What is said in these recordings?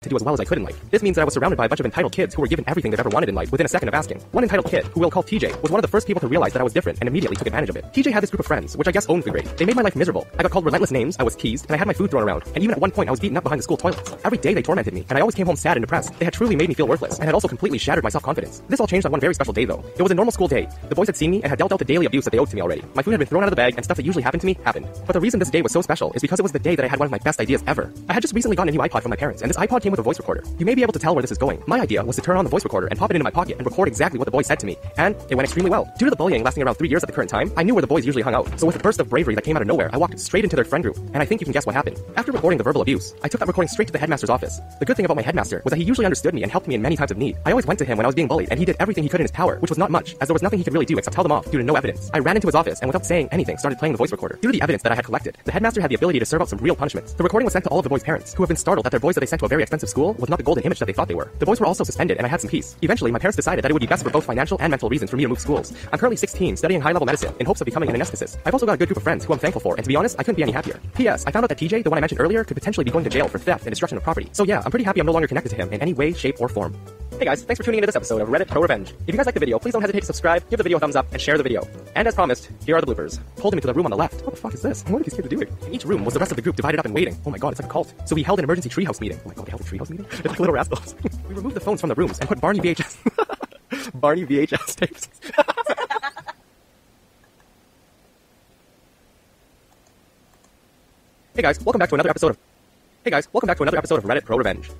to do as well as I could in life. This means that I was surrounded by a bunch of entitled kids who were given everything they've ever wanted in life within a second of asking. One entitled kid, who we'll call TJ, was one of the first people to realize that I was different and immediately took advantage of it. TJ had this group of friends, which I guess owned the grade. They made my life miserable. I got called relentless names, I was teased, and I had my food thrown around. And even at one point I was beaten up behind the school toilets. Every day they tormented me, and I always came home sad and depressed. They had truly made me feel worthless, and had also completely shattered my self-confidence. This all changed on one very special day though. It was a normal school day. The boys had seen me and had dealt out the daily abuse that they owed to me already. My food had been thrown out of the bag, and stuff that usually happened to me happened. But the reason this day was so special is because it was the day that I had one of my best ideas ever. I had just recently gotten a new iPod from my parents, and this iPod came with a voice recorder. You may be able to tell where this is going. My idea was to turn on the voice recorder and pop it into my pocket and record exactly what the boys said to me, and it went extremely well. Due to the bullying lasting around 3 years at the current time, I knew where the boys usually hung out. So with a burst of bravery that came out of nowhere, I walked straight into their friend group, and I think you can guess what happened. After recording the verbal abuse, I took that recording straight to the headmaster's office. The good thing about my headmaster was that he usually understood me and helped me in many times of need. I always went to him when I was being bullied, and he did everything he could in his power, which was not much, as there was nothing he could really do except tell them off due to no evidence. I ran into his office and without saying anything started playing the voice recorder. Due to the evidence that I had collected, the headmaster had the ability to serve out some real punishments. The recording was sent to all of the boys' parents, who have been startled that their boys that they sent to a very expensive school was not the golden image that they thought they were. The boys were also suspended, and I had some peace. Eventually, my parents decided that it would be best for both financial and mental reasons for me to move schools. I'm currently 16, studying high-level medicine in hopes of becoming an anesthetist. I've also got a good group of friends who I'm thankful for, and to be honest, I couldn't be any happier. P.S. I found out that TJ, the one I mentioned earlier, could potentially be going to jail for theft and destruction of property. So yeah, I'm pretty happy I'm no longer connected to him in any way, shape, or form. Hey guys, thanks for tuning into this episode of Reddit Pro Revenge. If you guys like the video, please don't hesitate to subscribe, give the video a thumbs up, and share the video. And as promised, here are the bloopers. Pulled him into the room on the left. What the fuck is this? What are these kids doing? In each room was the rest of the group divided up and waiting. Oh my god, it's like a cult. So we held an emergency treehouse meeting. Oh my god, they held a treehouse meeting? It's like little rascals. We removed the phones from the rooms and put Barney VHS tapes. Hey guys, welcome back to another episode of Reddit Pro Revenge.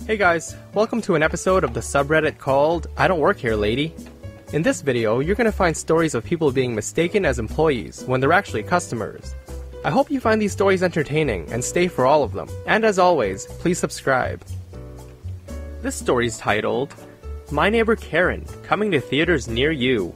Hey guys, welcome to an episode of the subreddit called I Don't Work Here, Lady. In this video, you're gonna find stories of people being mistaken as employees when they're actually customers. I hope you find these stories entertaining and stay for all of them. And as always, please subscribe. This story's titled, My Neighbor Karen, Coming to Theaters Near You.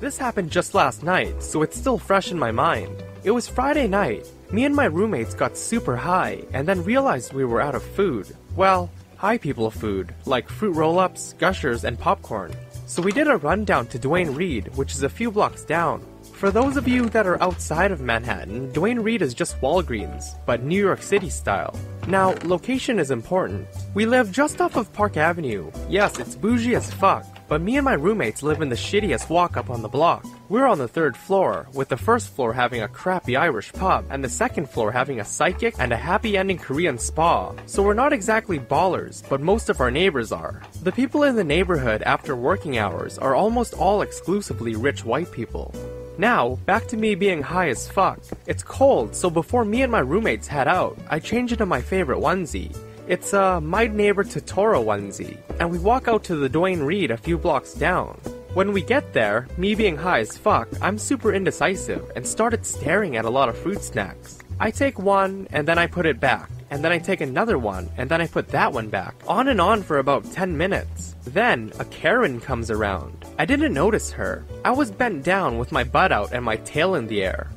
This happened just last night, so it's still fresh in my mind. It was Friday night. Me and my roommates got super high, and then realized we were out of food. Well, high people food, like fruit roll-ups, gushers, and popcorn. So we did a run down to Duane Reade, which is a few blocks down. For those of you that are outside of Manhattan, Duane Reade is just Walgreens, but New York City style. Now, location is important. We live just off of Park Avenue. Yes, it's bougie as fuck, but me and my roommates live in the shittiest walk-up on the block. We're on the 3rd floor, with the 1st floor having a crappy Irish pub, and the 2nd floor having a psychic and a happy-ending Korean spa. So we're not exactly ballers, but most of our neighbors are. The people in the neighborhood after working hours are almost all exclusively rich white people. Now, back to me being high as fuck. It's cold, so before me and my roommates head out, I change into my favorite onesie. It's a My Neighbor Totoro onesie, and we walk out to the Duane Reade a few blocks down. When we get there, me being high as fuck, I'm super indecisive and started staring at a lot of fruit snacks. I take one, and then I put it back, and then I take another one, and then I put that one back. On and on for about 10 minutes. Then, a Karen comes around. I didn't notice her. I was bent down with my butt out and my tail in the air.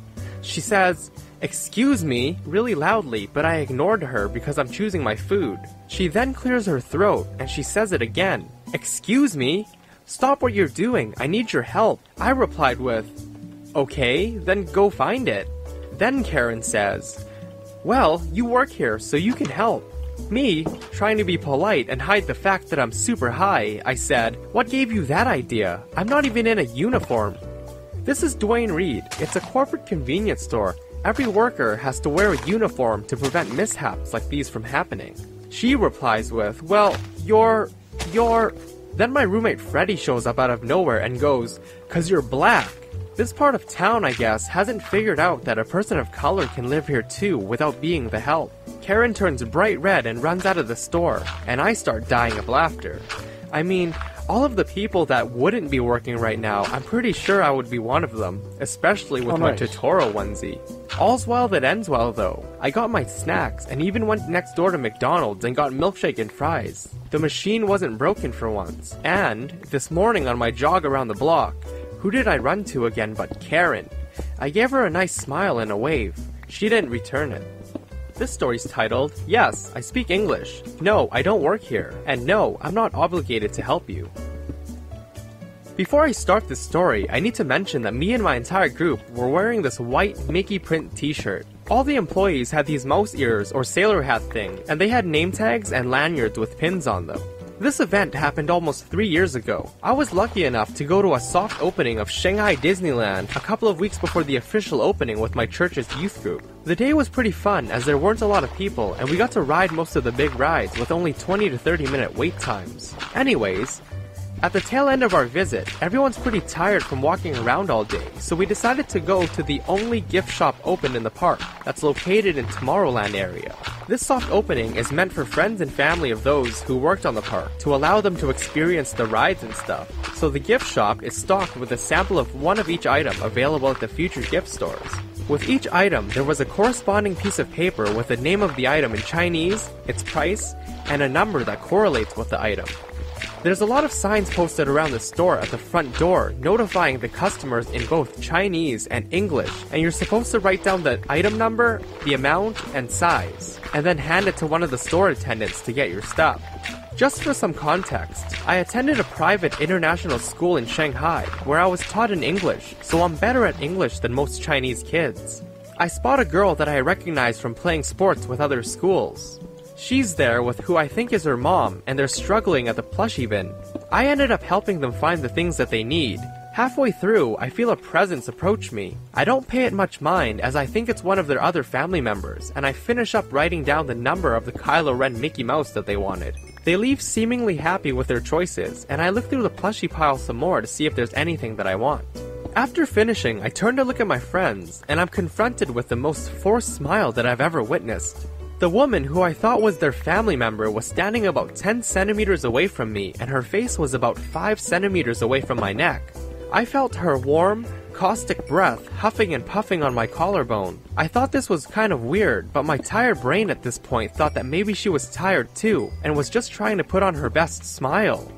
She says, "Excuse me," really loudly, but I ignored her because I'm choosing my food. She then clears her throat, and she says it again. "Excuse me? Stop what you're doing, I need your help." I replied with, "Okay, then go find it." Then Karen says, "Well, you work here, so you can help." Me, trying to be polite and hide the fact that I'm super high, I said, "What gave you that idea? I'm not even in a uniform." This is Duane Reade. It's a corporate convenience store. Every worker has to wear a uniform to prevent mishaps like these from happening. She replies with, "Well, you're... Then my roommate Freddie shows up out of nowhere and goes, "'Cause you're black." This part of town, I guess, hasn't figured out that a person of color can live here too without being the help. Karen turns bright red and runs out of the store, and I start dying of laughter. I mean, all of the people that wouldn't be working right now, I'm pretty sure I would be one of them, especially with my Totoro onesie. All's well that ends well though. I got my snacks and even went next door to McDonald's and got milkshake and fries. The machine wasn't broken for once. And, this morning on my jog around the block, who did I run to again but Karen? I gave her a nice smile and a wave. She didn't return it. This story's titled, Yes, I Speak English. No, I don't work here. And no, I'm not obligated to help you. Before I start this story, I need to mention that me and my entire group were wearing this white Mickey print t-shirt. All the employees had these mouse ears or sailor hat thing, and they had name tags and lanyards with pins on them. This event happened almost 3 years ago. I was lucky enough to go to a soft opening of Shanghai Disneyland a couple of weeks before the official opening with my church's youth group. The day was pretty fun as there weren't a lot of people and we got to ride most of the big rides with only 20 to 30 minute wait times. Anyways, at the tail end of our visit, everyone's pretty tired from walking around all day, so we decided to go to the only gift shop open in the park that's located in Tomorrowland area. This soft opening is meant for friends and family of those who worked on the park to allow them to experience the rides and stuff. So the gift shop is stocked with a sample of one of each item available at the future gift stores. With each item, there was a corresponding piece of paper with the name of the item in Chinese, its price, and a number that correlates with the item. There's a lot of signs posted around the store at the front door notifying the customers in both Chinese and English, and you're supposed to write down the item number, the amount, and size, and then hand it to one of the store attendants to get your stuff. Just for some context, I attended a private international school in Shanghai where I was taught in English, so I'm better at English than most Chinese kids. I spot a girl that I recognize from playing sports with other schools. She's there with who I think is her mom, and they're struggling at the plushie bin. I ended up helping them find the things that they need. Halfway through, I feel a presence approach me. I don't pay it much mind as I think it's one of their other family members, and I finish up writing down the number of the Kylo Ren Mickey Mouse that they wanted. They leave seemingly happy with their choices, and I look through the plushie pile some more to see if there's anything that I want. After finishing, I turn to look at my friends, and I'm confronted with the most forced smile that I've ever witnessed. The woman who I thought was their family member was standing about 10 centimeters away from me, and her face was about 5 centimeters away from my neck. I felt her warm, caustic breath huffing and puffing on my collarbone. I thought this was kind of weird, but my tired brain at this point thought that maybe she was tired too, and was just trying to put on her best smile.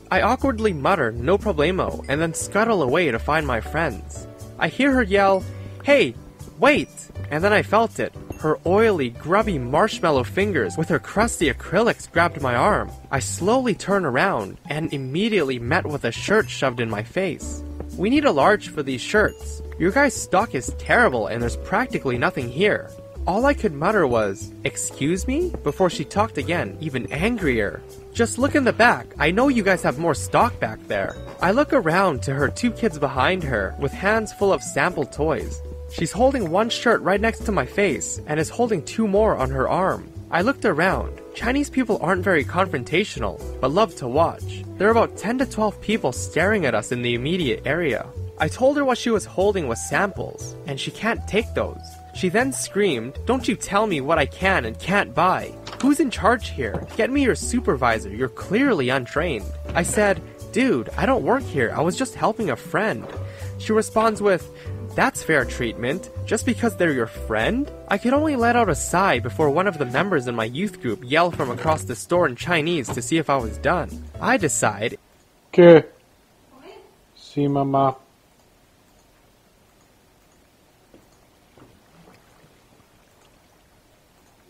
I awkwardly mutter no problemo, and then scuttle away to find my friends. I hear her yell, "Hey, wait!" And then I felt it. Her oily, grubby marshmallow fingers with her crusty acrylics grabbed my arm. I slowly turn around and immediately met with a shirt shoved in my face. "We need a large for these shirts. Your guys' stock is terrible and there's practically nothing here." All I could mutter was, "Excuse me?" before she talked again, even angrier. "Just look in the back. I know you guys have more stock back there." I look around to her 2 kids behind her with hands full of sample toys. She's holding one shirt right next to my face and is holding 2 more on her arm. I looked around. Chinese people aren't very confrontational, but love to watch. There are about 10 to 12 people staring at us in the immediate area. I told her what she was holding was samples, and she can't take those. She then screamed, "Don't you tell me what I can and can't buy. Who's in charge here? Get me your supervisor, you're clearly untrained." I said, "Dude, I don't work here, I was just helping a friend." She responds with, "That's fair treatment, just because they're your friend?" I could only let out a sigh before one of the members in my youth group yelled from across the store in Chinese to see if I was done. I decide, ¿Qué? Sí, mamá.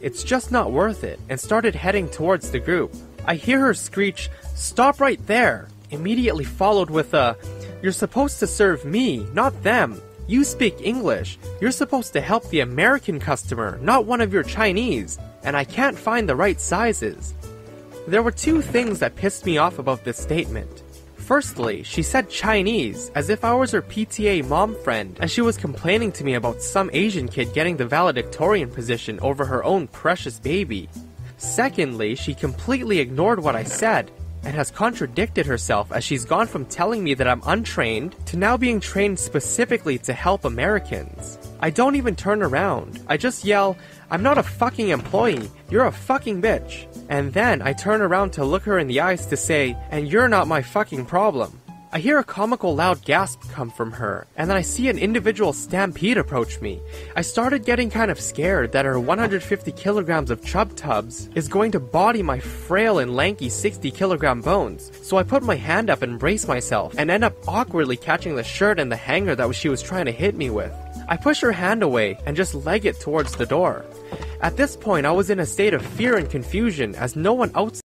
it's just not worth it, and started heading towards the group. I hear her screech, "Stop right there!" immediately followed with a, "You're supposed to serve me, not them. You speak English. You're supposed to help the American customer, not one of your Chinese. And I can't find the right sizes." There were 2 things that pissed me off about this statement. Firstly, she said Chinese, as if I was her PTA mom friend, and she was complaining to me about some Asian kid getting the valedictorian position over her own precious baby. Secondly, she completely ignored what I said, and has contradicted herself as she's gone from telling me that I'm untrained to now being trained specifically to help Americans. I don't even turn around. I just yell, "I'm not a fucking employee, you're a fucking bitch." And then I turn around to look her in the eyes to say, "And you're not my fucking problem." I hear a comical loud gasp come from her, and then I see an individual stampede approach me. I started getting kind of scared that her 150 kilograms of chub tubs is going to body my frail and lanky 60 kilogram bones, so I put my hand up and brace myself, and end up awkwardly catching the shirt and the hanger that she was trying to hit me with. I push her hand away and just leg it towards the door. At this point, I was in a state of fear and confusion as no one outside